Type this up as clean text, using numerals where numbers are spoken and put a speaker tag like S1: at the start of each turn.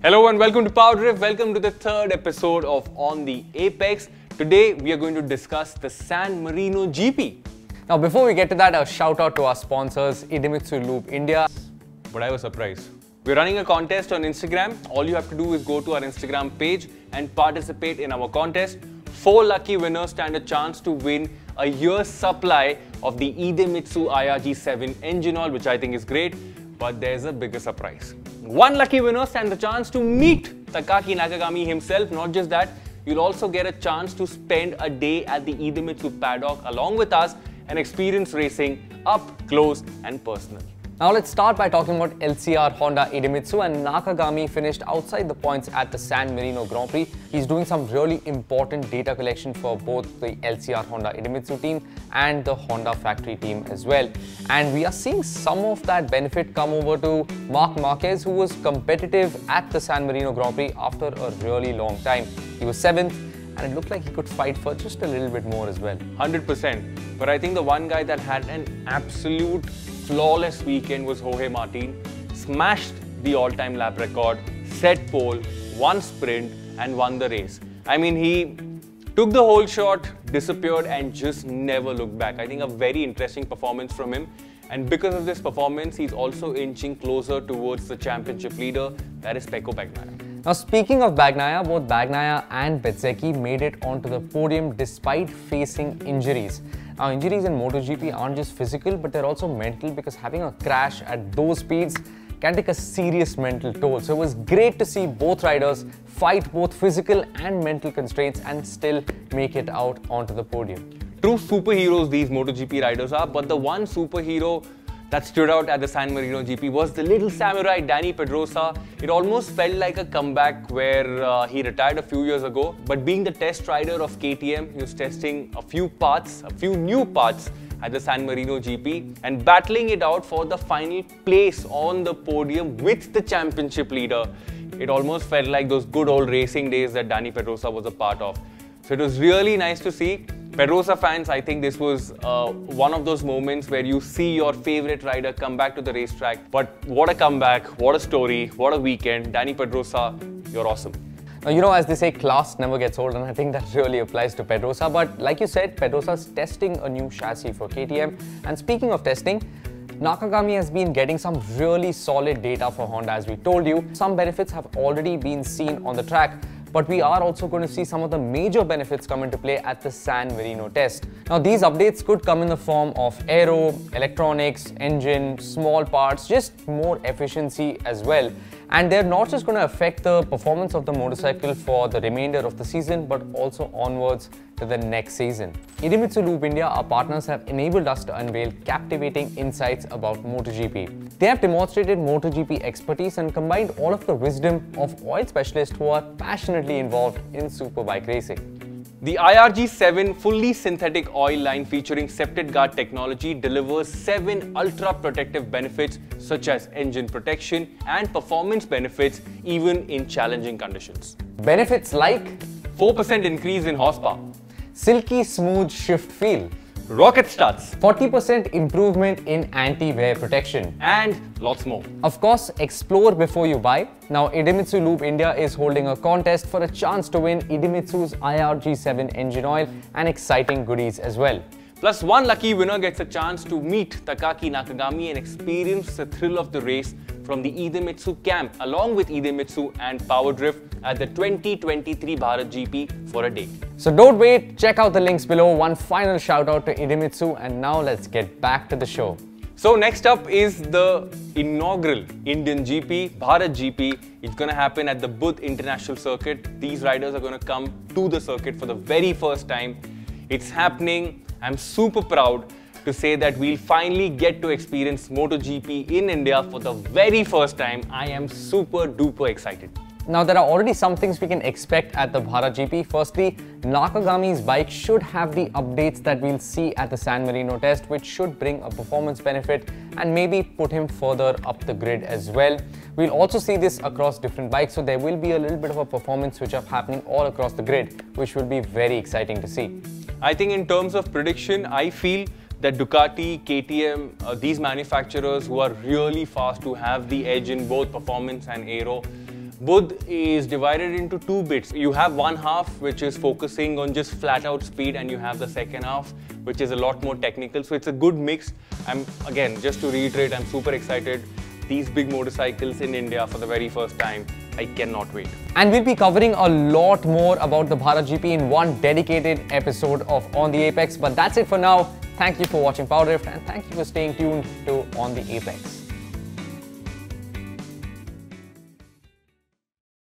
S1: Hello and welcome to PowerDrift. Welcome to the third episode of On the Apex. Today we are going to discuss the San Marino GP.
S2: Now before we get to that, a shout out to our sponsors, Idemitsu Lube India.
S1: But I was surprised. We're running a contest on Instagram. All you have to do is go to our Instagram page and participate in our contest. 4 lucky winners stand a chance to win a year's supply of the Idemitsu IRG7 engine oil, which I think is great. But there's a bigger surprise. 1 lucky winner stands a chance to meet Takaaki Nakagami himself. Not just that, you'll also get a chance to spend a day at the Idemitsu paddock along with us and experience racing up close and personal.
S2: Now let's start by talking about LCR Honda Idemitsu, and Nakagami finished outside the points at the San Marino Grand Prix. He's doing some really important data collection for both the LCR Honda Idemitsu team and the Honda factory team as well. And we are seeing some of that benefit come over to Marc Marquez, who was competitive at the San Marino Grand Prix after a really long time. He was 7th and it looked like he could fight for just a little bit more as well.
S1: 100%. But I think the one guy that had an absolute flawless weekend was Jorge Martin. Smashed the all-time lap record, set pole, won sprint and won the race. I mean, he took the whole shot, disappeared and just never looked back. I think a very interesting performance from him. And because of this performance, he's also inching closer towards the championship leader, that is Pecco Bagnaia.
S2: Now speaking of Bagnaia, both Bagnaia and Bezzecchi made it onto the podium despite facing injuries. Now injuries in MotoGP aren't just physical, but they're also mental, because having a crash at those speeds can take a serious mental toll. So it was great to see both riders fight both physical and mental constraints and still make it out onto the podium.
S1: True superheroes these MotoGP riders are, but the one superhero that stood out at the San Marino GP was the little samurai Dani Pedrosa. It almost felt like a comeback where he retired a few years ago, but being the test rider of KTM, he was testing a few new parts at the San Marino GP and battling it out for the final place on the podium with the championship leader. It almost felt like those good old racing days that Dani Pedrosa was a part of. So it was really nice to see. Pedrosa fans, I think this was one of those moments where you see your favorite rider come back to the racetrack. But what a comeback, what a story, what a weekend. Dani Pedrosa, you're awesome.
S2: Now, you know, as they say, class never gets old, and I think that really applies to Pedrosa. But like you said, Pedrosa's testing a new chassis for KTM. And speaking of testing, Nakagami has been getting some really solid data for Honda, as we told you. Some benefits have already been seen on the track, but we are also going to see some of the major benefits come into play at the San Marino test. Now these updates could come in the form of aero, electronics, engine, small parts, just more efficiency as well. And they're not just going to affect the performance of the motorcycle for the remainder of the season, but also onwards to the next season. Idemitsu Lube India, our partners, have enabled us to unveil captivating insights about MotoGP. They have demonstrated MotoGP expertise and combined all of the wisdom of oil specialists who are passionately involved in superbike racing.
S1: The IRG7 fully synthetic oil line featuring Septet guard technology delivers 7 ultra protective benefits such as engine protection and performance benefits even in challenging conditions.
S2: Benefits like
S1: 4% increase in horsepower,
S2: silky smooth shift feel,
S1: rocket starts,
S2: 40% improvement in anti-wear protection,
S1: and lots more.
S2: Of course, explore before you buy. Now, Idemitsu Lube India is holding a contest for a chance to win Idemitsu's IRG7 engine oil and exciting goodies as well.
S1: Plus, 1 lucky winner gets a chance to meet Takaaki Nakagami and experience the thrill of the race from the Idemitsu camp along with Idemitsu and PowerDrift at the 2023 Bharat GP for a day.
S2: So don't wait, check out the links below. One final shout out to Idemitsu, and now let's get back to the show.
S1: So next up is the inaugural Indian GP, Bharat GP. It's going to happen at the Buddh International Circuit. These riders are going to come to the circuit for the very first time. It's happening. I'm super proud to say that we'll finally get to experience MotoGP in India for the very first time. I am super duper excited.
S2: Now there are already some things we can expect at the Bharat GP. Firstly, Nakagami's bike should have the updates that we'll see at the San Marino test, which should bring a performance benefit and maybe put him further up the grid as well. We'll also see this across different bikes, so there will be a little bit of a performance switch up happening all across the grid, which will be very exciting to see.
S1: I think in terms of prediction, I feel that Ducati, KTM, these manufacturers who are really fast, to have the edge in both performance and aero, Budh is divided into two bits. You have one half which is focusing on just flat out speed, and you have the second half which is a lot more technical. So it's a good mix. Again, just to reiterate, I'm super excited. These big motorcycles in India for the very first time. I cannot wait.
S2: And we'll be covering a lot more about the Bharat GP in one dedicated episode of On the Apex. But that's it for now. Thank you for watching PowerDrift, and thank you for staying tuned to On the Apex.